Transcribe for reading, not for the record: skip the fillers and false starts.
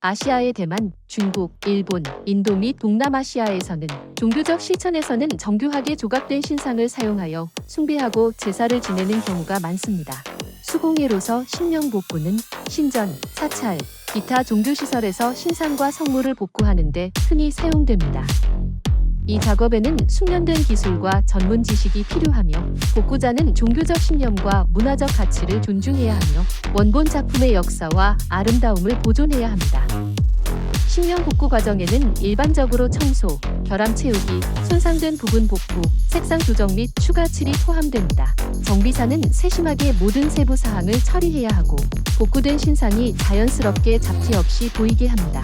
아시아의 대만, 중국, 일본, 인도 및 동남아시아에서는 종교적 실천에서는 정교하게 조각된 신상을 사용하여 숭배하고 제사를 지내는 경우가 많습니다. 수공예로서 신령 복구는 신전, 사찰, 기타 종교시설에서 신상과 성물을 복구하는 데 흔히 사용됩니다. 이 작업에는 숙련된 기술과 전문 지식이 필요하며 복구자는 종교적 신념과 문화적 가치를 존중해야 하며 원본 작품의 역사와 아름다움을 보존해야 합니다. 신령 복구 과정에는 일반적으로 청소, 결함 채우기, 손상된 부분 복구, 색상 조정 및 추가 칠이 포함됩니다. 정비사는 세심하게 모든 세부 사항을 처리해야 하고 복구된 신상이 자연스럽게 잡티 없이 보이게 합니다.